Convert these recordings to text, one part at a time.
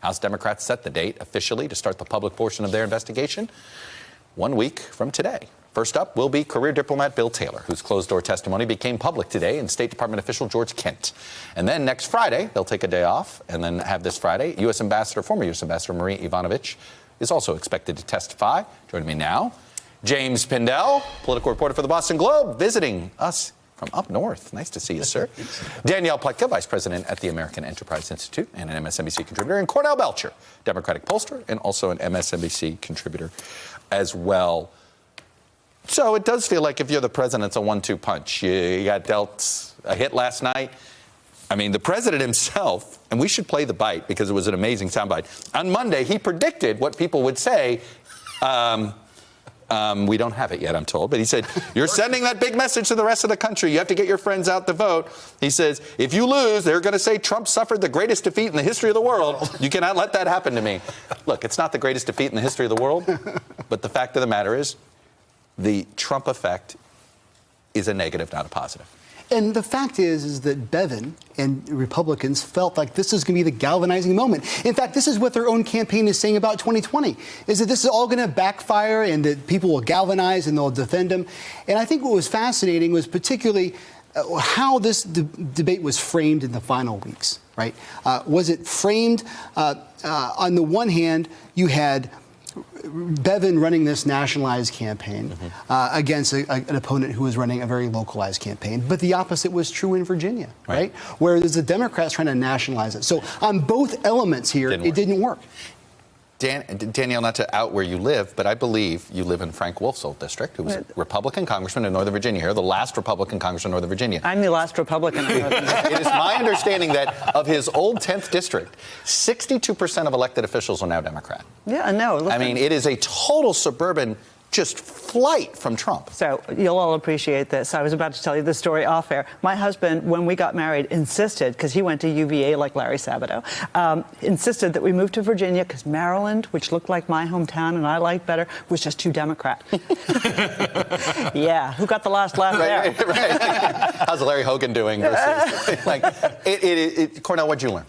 House Democrats set the date officially to start the public portion of their investigation 1 week from today. First up will be career diplomat Bill Taylor, whose closed-door testimony became public today, and State Department official George Kent. And then next Friday, they'll take a day off, and then have this Friday, former U.S. Ambassador Marie Yovanovitch is also expected to testify. Joining me now, James Pindell, political reporter for the Boston Globe, visiting us from up north. Nice to see you, sir. Danielle Pletka, vice president at the American Enterprise Institute and an MSNBC contributor, and Cornell Belcher, Democratic pollster and also an MSNBC contributor as well. So it does feel like if you're the president, it's a 1-2 punch. You got dealt a hit last night. I mean, the president himself, and we should play the bite because it was an amazing soundbite. On Monday, he predicted what people would say. We don't have it yet, I'm told. But he said, you're sending that big message to the rest of the country. You have to get your friends out to vote. He says, if you lose, they're going to say Trump suffered the greatest defeat in the history of the world. You cannot let that happen to me. Look, it's not the greatest defeat in the history of the world. But the fact of the matter is, the Trump effect is a negative, not a positive. And the fact is that Bevin and Republicans felt like this is going to be the galvanizing moment. In fact, this is what their own campaign is saying about 2020, is that this is all going to backfire and that people will galvanize and they'll defend him. And I think what was fascinating was particularly how this debate was framed in the final weeks, right? Was it framed, on the one hand, you had Bevin running this nationalized campaign against an opponent who was running a very localized campaign. But the opposite was true in Virginia, right? Whereas the Democrats trying to nationalize it. So on both elements here, it didn't work. Danielle, not to out where you live, but I believe you live in Frank Wolf's old district, who was a Republican congressman in Northern Virginia here, the last Republican congressman in Northern Virginia. I'm the last Republican in Northern Virginia. It is my understanding that of his old 10th district, 62% of elected officials are now Democrat. Yeah, no. Listen. I mean, it is a total suburban just flight from Trump. So you'll all appreciate this. I was about to tell you this story off air. My husband, when we got married, insisted, because he went to UVA like Larry Sabato, insisted that we move to Virginia because Maryland, which looked like my hometown and I liked better, was just too Democrat. Yeah, who got the last laugh there? Right. How's Larry Hogan doing? Versus, Cornell, what'd you learn?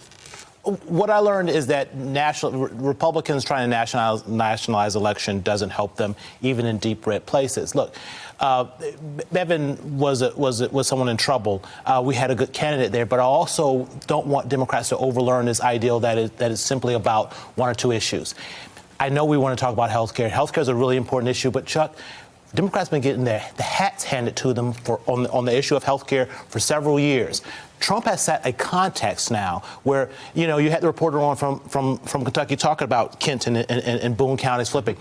What I learned is that Republicans trying to nationalize election doesn't help them, even in deep red places. Look, Bevin was someone in trouble. We had a good candidate there, but I also don't want Democrats to overlearn this ideal that is simply about one or two issues. I know we want to talk about health care. Health care is a really important issue, but Chuck, Democrats have been getting the hats handed to them on the issue of health care for several years. Trump has set a context now where, you had the reporter on from Kentucky talking about Kenton and Boone counties flipping.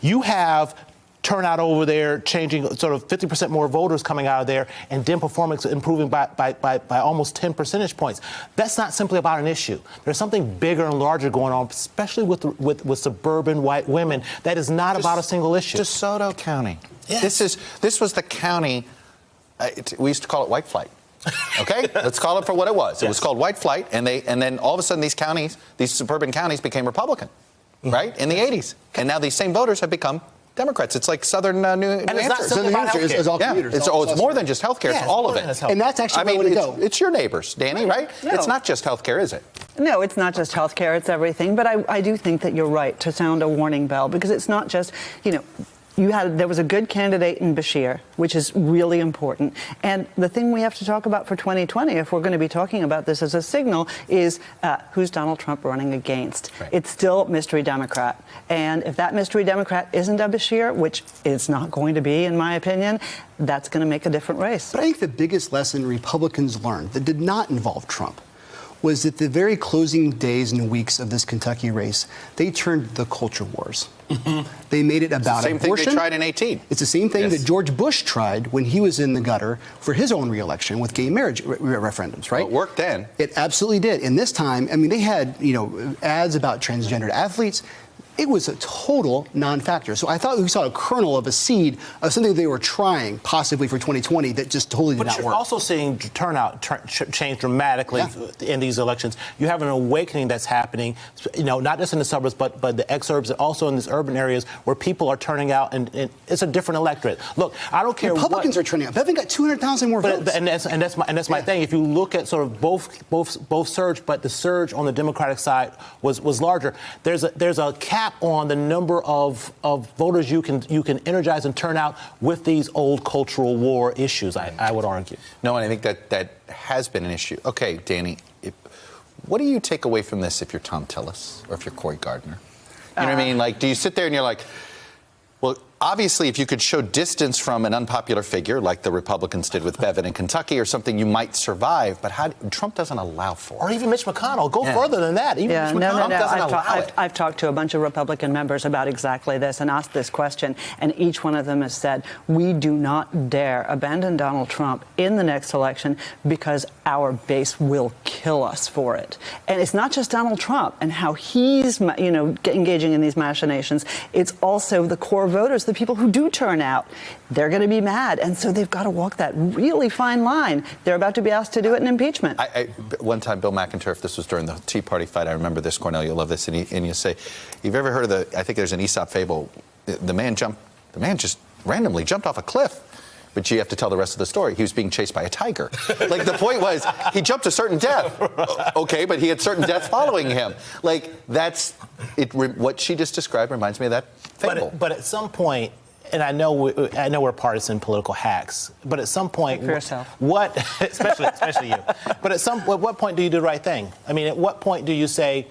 You have turnout over there changing, sort of 50% more voters coming out of there, and Dem performance improving by almost 10 percentage points. That's not simply about an issue. There's something bigger and larger going on, especially with suburban white women. That is not about a single issue. DeSoto County. Yes. This was the county, we used to call it white flight. Okay, let's call it for what it was. It was called white flight, and then all of a sudden these suburban counties became Republican, right, in the 80s. And now these same voters have become Democrats. It's like Southern New Hampshire. And it's not simply about health care. It's all commuters. It's more than just health care. It's all of it. And that's actually the way to go. It's your neighbors, Danny, right? No. It's not just health care, is it? No, it's not just health care. It's everything. But I do think that you're right to sound a warning bell, because it's not just, there was a good candidate in Beshear, which is really important. And the thing we have to talk about for 2020, if we're going to be talking about this as a signal, is who's Donald Trump running against? Right. It's still mystery Democrat. And if that mystery Democrat isn't a Beshear, which it's not going to be, in my opinion, that's going to make a different race. But I think the biggest lesson Republicans learned that did not involve Trump was that the very closing days and weeks of this Kentucky race, they turned the culture wars. They made it about abortion. Same thing they tried in 18. It's the same thing that George Bush tried when he was in the gutter for his own reelection with gay marriage referendums, right? Well, it worked then. It absolutely did. And this time, they had, ads about transgendered athletes. it was a total non-factor. So I thought we saw a kernel of a seed of something they were trying possibly for 2020 that just totally did But not you're work. also seeing turnout change dramatically in these elections. You have an awakening that's happening, not just in the suburbs, but the exurbs, and also in these urban areas where people are turning out, and it's a different electorate. Look, I don't care Republicans are turning out. Bevin got 200,000 more votes. And that's my thing. If you look at sort of both surge, but the surge on the Democratic side was larger. There's a cap on the number of voters you can energize and turn out with these old cultural war issues, I would argue. No, and I think that has been an issue. Okay, Danny, what do you take away from this if you're Tom Tillis or if you're Cory Gardner? You know what I mean? Like, do you sit there and you're like, well, obviously, if you could show distance from an unpopular figure like the Republicans did with Bevin in Kentucky or something, you might survive. But Trump doesn't allow for it. Or even Mitch McConnell. Go further than that. Even Mitch McConnell doesn't allow it. I've talked to a bunch of Republican members about exactly this and asked this question, and each one of them has said, we do not dare abandon Donald Trump in the next election because our base will kill us for it. And it's not just Donald Trump and how he's, engaging in these machinations. It's also the core voters, the people who do turn out. They're going to be mad, and so they've got to walk that really fine line. They're about to be asked to do it in impeachment. One time, Bill McIntyre, this was during the Tea Party fight, I remember this, Cornell, you'll love this, and you say, you've ever heard of I think there's an Aesop fable, the man just randomly jumped off a cliff. But you have to tell the rest of the story. He was being chased by a tiger. Like, the point was, he jumped a certain death. Okay, but he had certain deaths following him. Like, that's it. What she just described reminds me of that fable. But at some point, and I know we're partisan political hacks, but at some point, For yourself. especially you. But at what point do you do the right thing? I mean, at what point do you say,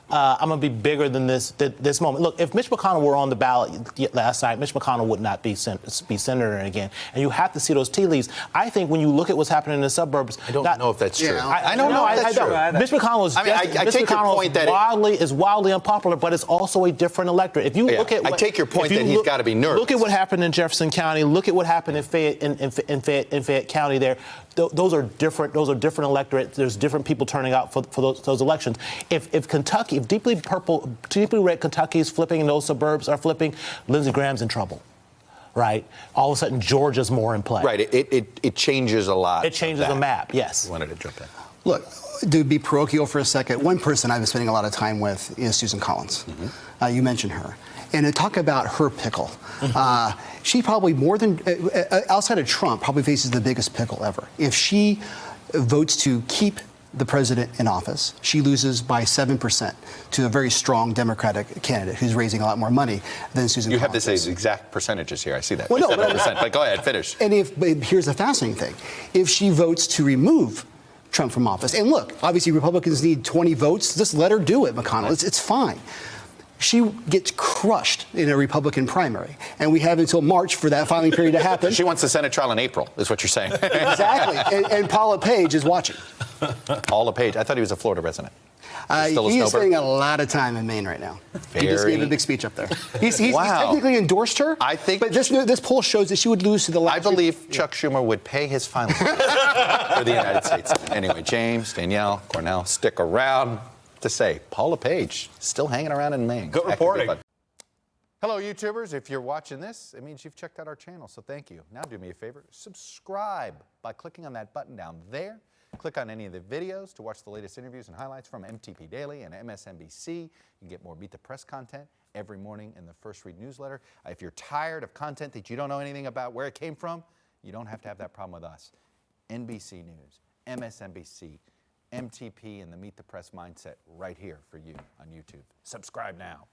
I'm going to be bigger than this moment? Look, if Mitch McConnell were on the ballot last night, Mitch McConnell would not be senator again. And you have to see those tea leaves. I think when you look at what's happening in the suburbs, I don't know if that's true. I don't know if that's true. Mitch McConnell is. I take your point that is wildly unpopular, but it's also a different electorate. If you look at, I take your point that he's got to be nervous. Look at what happened in Jefferson County. Look at what happened in Fayette County. There, those are different. Those are different electorates. There's different people turning out for those elections. If Kentucky, if deeply red Kentucky is flipping and those suburbs are flipping, Lindsey Graham's in trouble. Right? All of a sudden, Georgia's more in play. Right. It changes a lot. It changes the map. Yes. I wanted to jump in. Look, to be parochial for a second, one person I've been spending a lot of time with is Susan Collins. You mentioned her. And to talk about her pickle, she probably more than, outside of Trump, probably faces the biggest pickle ever. If she votes to keep the president in office, she loses by 7% to a very strong Democratic candidate who's raising a lot more money than Susan Collins. You have to say exact percentages here. I see that. Well, no, 7%. But go ahead, finish. And here's the fascinating thing. If she votes to remove Trump from office, and look, obviously Republicans need 20 votes, just let her do it, McConnell. It's fine. She gets crushed in a Republican primary, and we have until March for that filing period to happen. She wants the Senate trial in April, is what you're saying. Exactly. And Paula Page is watching. Paula Page. I thought he was a Florida resident. He is spending a lot of time in Maine right now. He just gave a big speech up there. He's technically endorsed her. I think, but this poll shows that she would lose to the last. I believe Chuck Schumer would pay his final for the United States. Anyway, James, Danielle, Cornell, stick around to say Paula Page still hanging around in Maine. Good reporting. Hello, YouTubers. If you're watching this, it means you've checked out our channel, so thank you. Now do me a favor, subscribe by clicking on that button down there. Click on any of the videos to watch the latest interviews and highlights from MTP Daily and MSNBC. You can get more Meet the Press content every morning in the First Read newsletter. If you're tired of content that you don't know anything about where it came from, you don't have to have that problem with us. NBC News, MSNBC, MTP, and the Meet the Press mindset right here for you on YouTube. Subscribe now.